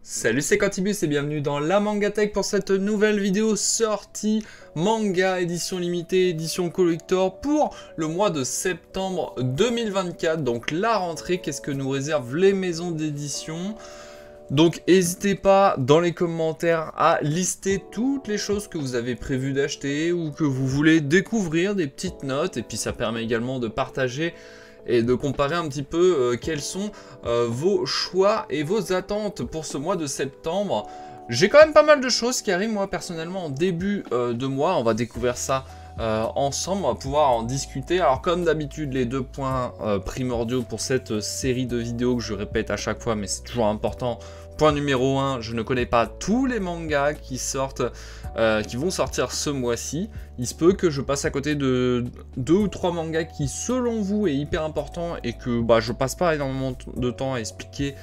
Salut, c'est Quantibus et bienvenue dans la Mangatech pour cette nouvelle vidéo sortie manga édition limitée, édition collector pour le mois de septembre 2024. Donc la rentrée, qu'est-ce que nous réservent les maisons d'édition? Donc n'hésitez pas dans les commentaires à lister toutes les choses que vous avez prévu d'acheter ou que vous voulez découvrir, des petites notes, et puis ça permet également de partager et de comparer un petit peu quels sont vos choix et vos attentes pour ce mois de septembre. J'ai quand même pas mal de choses qui arrivent moi personnellement en début de mois, on va découvrir ça ensemble, on va pouvoir en discuter. Alors comme d'habitude les deux points primordiaux pour cette série de vidéos que je répète à chaque fois mais c'est toujours important. Point numéro 1, je ne connais pas tous les mangas qui sortent, qui vont sortir ce mois-ci. Il se peut que je passe à côté de 2 ou 3 mangas qui, selon vous, est hyper important et que je passe pas énormément de temps à expliquer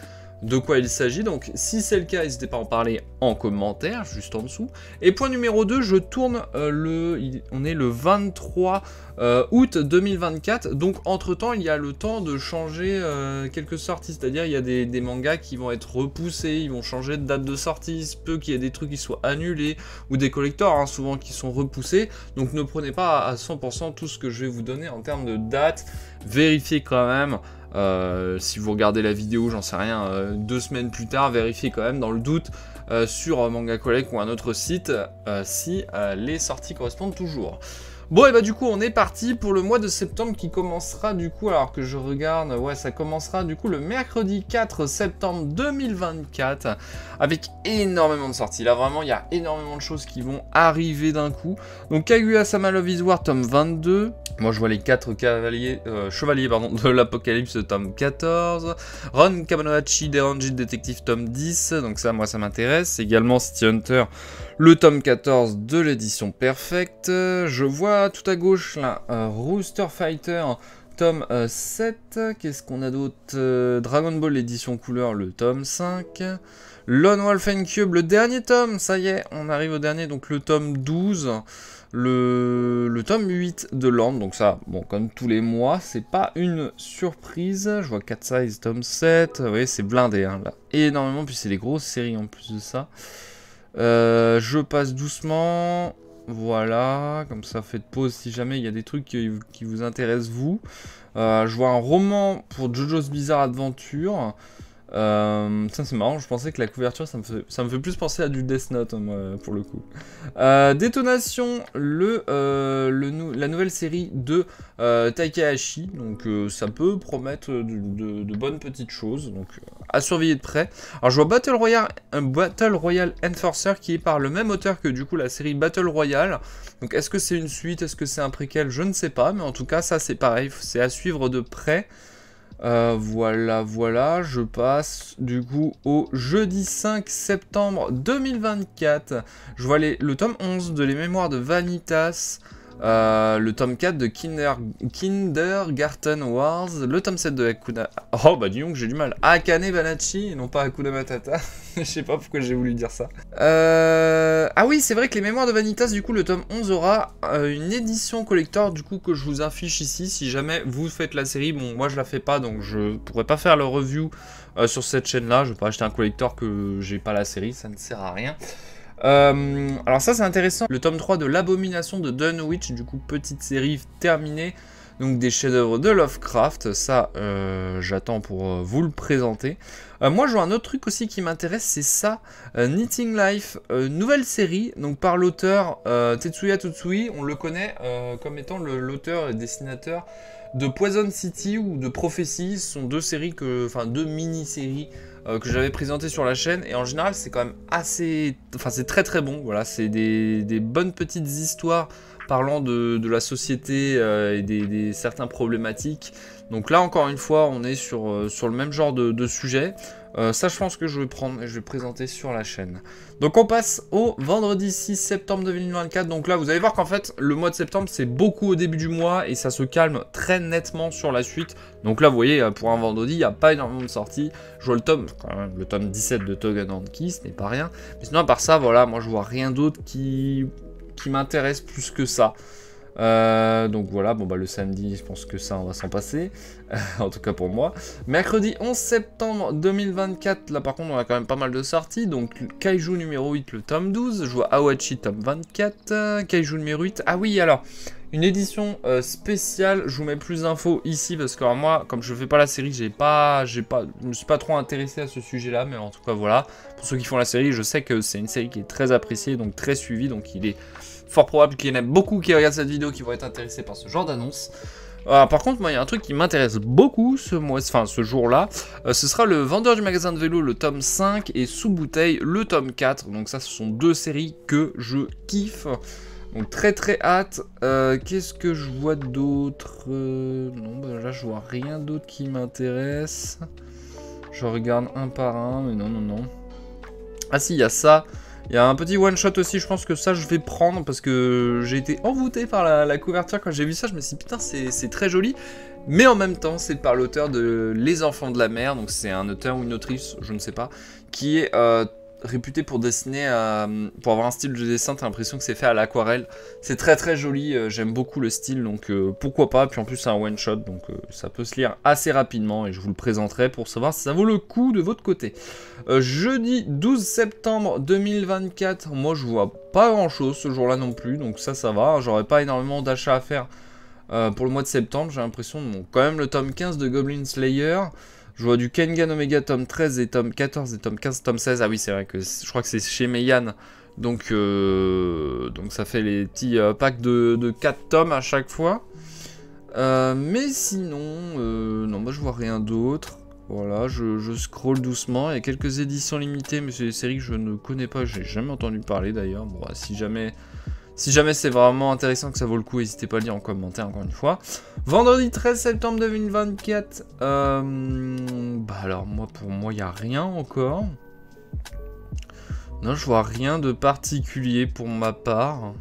de quoi il s'agit. Donc, si c'est le cas, n'hésitez pas à en parler en commentaire, juste en dessous. Et point numéro 2, je tourne on est le 23 août 2024. Donc, entre-temps, il y a le temps de changer quelques sorties. C'est-à-dire, il y a des mangas qui vont être repoussés, ils vont changer de date de sortie. Il se peut qu'il y ait des trucs qui soient annulés ou des collectors, hein, souvent, qui sont repoussés. Donc, ne prenez pas à 100% tout ce que je vais vous donner en termes de date. Vérifiez quand même. Si vous regardez la vidéo, j'en sais rien, 2 semaines plus tard, vérifiez quand même dans le doute sur Manga Collect ou un autre site si les sorties correspondent toujours. Bon, et du coup, on est parti pour le mois de septembre qui commencera du coup, alors que je regarde, ouais, ça commencera du coup le mercredi 4 septembre 2024 avec énormément de sorties. Là, vraiment, il y a énormément de choses qui vont arriver d'un coup. Donc, Kaguya-sama Love is War, tome 22. Moi, je vois les 4 chevaliers de l'Apocalypse, tome 14. Ron Kamonohachi, Deranjit Detective, tome 10. Donc ça, moi, ça m'intéresse. Également City Hunter, le tome 14 de l'édition Perfect. Je vois tout à gauche, là, Rooster Fighter, tome 7. Qu'est-ce qu'on a d'autre? Dragon Ball, l'édition couleur, le tome 5. Lone Wolf and Cube, le dernier tome. Ça y est, on arrive au dernier, donc le tome 12. Le tome 8 de Land, donc ça, bon, comme tous les mois, c'est pas une surprise. Je vois Cat Size, tome 7, vous voyez, c'est blindé, hein, là, énormément, puis c'est des grosses séries en plus de ça. Je passe doucement, voilà, comme ça, faites pause si jamais il y a des trucs qui vous intéressent, vous. Je vois un roman pour JoJo's Bizarre Adventure. Ça c'est marrant, je pensais que la couverture ça me fait plus penser à du Death Note moi, pour le coup. Détonation, la nouvelle série de Takahashi, donc ça peut promettre de bonnes petites choses, donc à surveiller de près. Alors je vois Battle Royale Enforcer qui est par le même auteur que du coup la série Battle Royale. Donc est-ce que c'est une suite, est-ce que c'est un préquel, je ne sais pas, mais en tout cas ça c'est pareil, c'est à suivre de près. Voilà, je passe du coup au jeudi 5 septembre 2024. Je vois le tome 11 de Les Mémoires de Vanitas, le tome 4 de Kindergarten Wars, le tome 7 de Hakuna... Oh bah dis donc j'ai du mal. Akane Banachi et non pas Hakuna Matata. Je sais pas pourquoi j'ai voulu dire ça. Ah oui, c'est vrai que Les Mémoires de Vanitas, du coup le tome 11 aura une édition collector du coup que je vous affiche ici. Si jamais vous faites la série, bon moi je la fais pas donc je pourrais pas faire le review sur cette chaîne là. Je vais pas acheter un collector que j'ai pas la série, ça ne sert à rien. Alors ça c'est intéressant, le tome 3 de l'Abomination de Dunwich, du coup petite série terminée, donc des chefs-d'œuvre de Lovecraft, ça j'attends pour vous le présenter. Moi je vois un autre truc aussi qui m'intéresse, c'est ça, Knitting Life, nouvelle série, donc par l'auteur Tetsuya Tsutsui, on le connaît comme étant l'auteur et dessinateur de Poison City ou de Prophecy. Ce sont deux séries deux mini-séries que j'avais présentées sur la chaîne, et en général c'est quand même assez, c'est très très bon, voilà, c'est des bonnes petites histoires parlant de la société et des certaines problématiques. Donc là encore une fois on est sur le même genre de sujet. Ça je pense que je vais prendre et je vais présenter sur la chaîne. Donc on passe au vendredi 6 septembre 2024. Donc là vous allez voir qu'en fait le mois de septembre c'est beaucoup au début du mois et ça se calme très nettement sur la suite. Donc là vous voyez pour un vendredi il n'y a pas énormément de sorties. Je vois le tome 17 de Togen Anki, ce n'est pas rien. Mais sinon à part ça voilà, moi je vois rien d'autre qui m'intéresse plus que ça. Donc voilà, bon bah le samedi, je pense que ça, on va s'en passer, en tout cas pour moi. Mercredi 11 septembre 2024, là par contre, on a quand même pas mal de sorties. Donc Kaiju numéro 8, le tome 12, je vois Awachi tome 24, Kaiju numéro 8, ah oui, alors, une édition spéciale, je vous mets plus d'infos ici, parce que alors, moi, comme je fais pas la série, je me suis pas trop intéressé à ce sujet-là, mais en tout cas, voilà. Pour ceux qui font la série, je sais que c'est une série qui est très appréciée, donc très suivie, donc il est fort probable qu'il y en ait beaucoup qui regardent cette vidéo qui vont être intéressés par ce genre d'annonce. Par contre, moi, il y a un truc qui m'intéresse beaucoup ce jour-là. Ce sera le vendeur du magasin de vélo, le tome 5, et sous bouteille, le tome 4. Donc ça, ce sont deux séries que je kiffe. Donc très très hâte. Qu'est-ce que je vois d'autre? Non, bah, là, je vois rien d'autre qui m'intéresse. Je regarde un par un, mais non. Ah si, il y a ça. Il y a un petit one-shot aussi, je pense que ça je vais prendre parce que j'ai été envoûté par la couverture. Quand j'ai vu ça, je me suis dit putain, c'est très joli. Mais en même temps, c'est par l'auteur de Les Enfants de la Mer, donc c'est un auteur ou une autrice, je ne sais pas, qui est réputé pour dessiner, pour avoir un style de dessin, t'as l'impression que c'est fait à l'aquarelle. C'est très très joli, j'aime beaucoup le style, donc pourquoi pas. Puis en plus c'est un one shot, donc ça peut se lire assez rapidement et je vous le présenterai pour savoir si ça vaut le coup de votre côté. Jeudi 12 septembre 2024, moi je vois pas grand chose ce jour là non plus, donc ça va, j'aurais pas énormément d'achats à faire pour le mois de septembre. J'ai l'impression de quand même le tome 15 de Goblin Slayer. Je vois du Kengan Omega tome 13 et tome 14 et tome 15, tome 16. Ah oui, c'est vrai que je crois que c'est chez Meian. Donc ça fait les petits packs de 4 tomes à chaque fois. Mais sinon, non, moi je vois rien d'autre. Voilà, je scroll doucement. Il y a quelques éditions limitées, mais c'est des séries que je ne connais pas. J'ai jamais entendu parler d'ailleurs. Bon, si jamais c'est vraiment intéressant, que ça vaut le coup, n'hésitez pas à le dire en commentaire encore une fois. Vendredi 13 septembre 2024. Bah alors pour moi, il n'y a rien encore. Non, je vois rien de particulier pour ma part.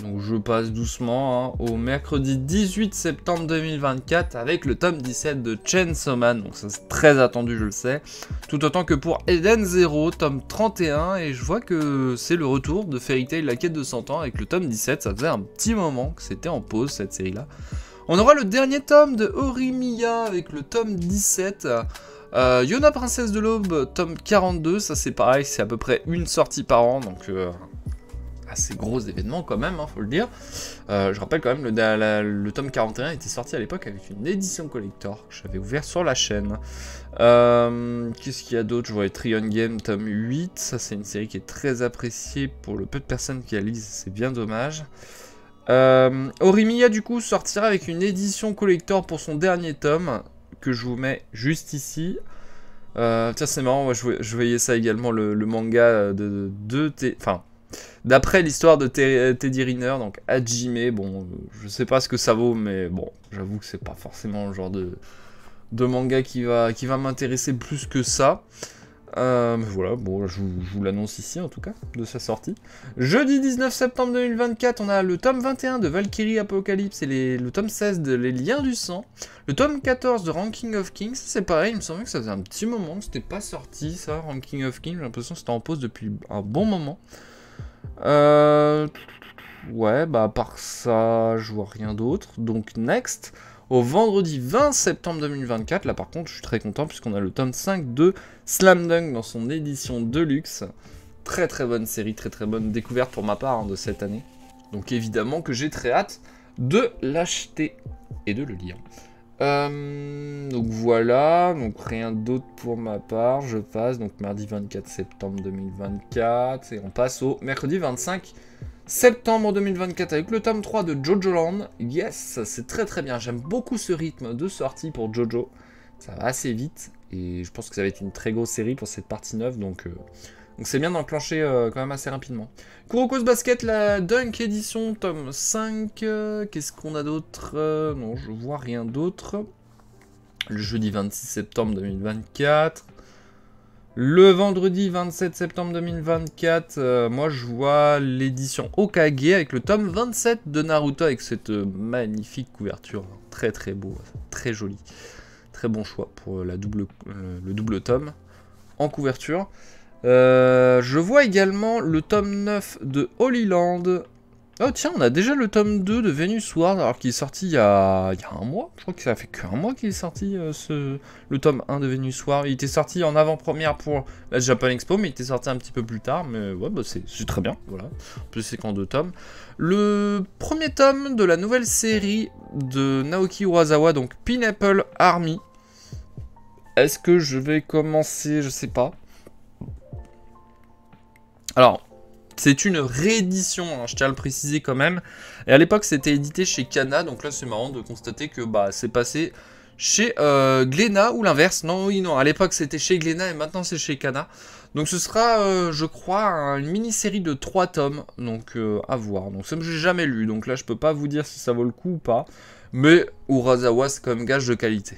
Donc je passe doucement au mercredi 18 septembre 2024 avec le tome 17 de Chainsaw Man. Donc ça c'est très attendu, je le sais. Tout autant que pour Eden Zero, tome 31. Et je vois que c'est le retour de Fairy Tail, la quête de 100 ans avec le tome 17. Ça faisait un petit moment que c'était en pause cette série-là. On aura le dernier tome de Horimiya avec le tome 17. Yona Princesse de l'Aube, tome 42. Ça c'est pareil, c'est à peu près une sortie par an. Donc... assez gros événement quand même, hein, faut le dire. Je rappelle quand même, le tome 41 était sorti à l'époque avec une édition collector que j'avais ouvert sur la chaîne. Qu'est-ce qu'il y a d'autre? Je vois Trion Game tome 8, ça c'est une série qui est très appréciée pour le peu de personnes qui la lisent, c'est bien dommage. Horimiya du coup sortira avec une édition collector pour son dernier tome, que je vous mets juste ici. Tiens, c'est marrant, moi, je voyais ça également, le manga d'après l'histoire de Teddy Riner, donc Hajime. Bon, je sais pas ce que ça vaut, mais bon, j'avoue que c'est pas forcément le genre de manga qui va m'intéresser plus que ça. Mais voilà, bon, je vous l'annonce ici en tout cas, de sa sortie. Jeudi 19 septembre 2024, on a le tome 21 de Valkyrie Apocalypse et le tome 16 de Les Liens du Sang. Le tome 14 de Ranking of Kings, c'est pareil, il me semblait que ça faisait un petit moment que c'était pas sorti ça, Ranking of Kings. J'ai l'impression que c'était en pause depuis un bon moment. Ouais, bah à part ça, je vois rien d'autre. Donc next, au vendredi 20 septembre 2024, là par contre je suis très content puisqu'on a le tome 5 de Slam Dunk dans son édition Deluxe. Très très bonne série, très très bonne découverte pour ma part de cette année. Donc évidemment que j'ai très hâte de l'acheter et de le lire. Donc voilà, donc rien d'autre pour ma part, je passe, donc mardi 24 septembre 2024, et on passe au mercredi 25 septembre 2024 avec le tome 3 de Jojo Land. Yes, c'est très très bien, j'aime beaucoup ce rythme de sortie pour Jojo, ça va assez vite, et je pense que ça va être une très grosse série pour cette partie 9, donc c'est bien d'enclencher quand même assez rapidement. Kuroko's Basket, la Dunk Edition, tome 5. Qu'est-ce qu'on a d'autre? Non, je vois rien d'autre. Le jeudi 26 septembre 2024. Le vendredi 27 septembre 2024, moi je vois l'édition Okage avec le tome 27 de Naruto avec cette magnifique couverture. Très très beau, très joli. Très bon choix pour le double tome en couverture. Je vois également le tome 9 de Holy Land Oh tiens, on a déjà le tome 2 de Venus Ward, alors qu'il est sorti il y a un mois. Je crois que ça fait qu'un mois qu'il est sorti, le tome 1 de Venus Ward. Il était sorti en avant-première pour la Japan Expo, mais il était sorti un petit peu plus tard. Mais ouais, bah c'est très bien, voilà. En plus, c'est qu'en 2 tomes. Le premier tome de la nouvelle série de Naoki Urasawa, donc Pineapple Army. Est-ce que je vais commencer? Je sais pas. Alors... c'est une réédition, hein, je tiens à le préciser quand même. Et à l'époque, c'était édité chez Kana, donc là, c'est marrant de constater que bah, c'est passé chez Glénat ou l'inverse. Non, oui, non, à l'époque, c'était chez Glénat et maintenant, c'est chez Kana. Donc ce sera, je crois, une mini-série de 3 tomes, donc à voir. Donc ça, j'ai jamais lu, donc là, je peux pas vous dire si ça vaut le coup ou pas. Mais Urasawa, c'est quand même gage de qualité.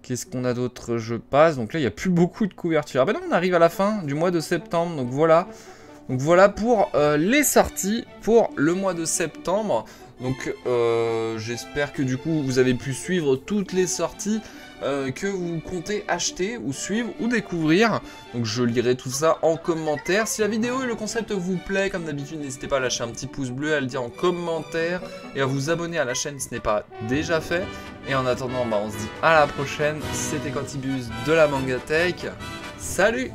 Qu'est-ce qu'on a d'autre? Je passe. Donc là, il n'y a plus beaucoup de couvertures. Ah ben non, on arrive à la fin du mois de septembre. Donc voilà. Donc voilà pour les sorties pour le mois de septembre. Donc j'espère que du coup, vous avez pu suivre toutes les sorties que vous comptez acheter ou suivre ou découvrir. Donc je lirai tout ça en commentaire. Si la vidéo et le concept vous plaît, comme d'habitude, n'hésitez pas à lâcher un petit pouce bleu, à le dire en commentaire et à vous abonner à la chaîne si ce n'est pas déjà fait. Et en attendant, bah, on se dit à la prochaine. C'était Quantibus de la Mangatech. Salut!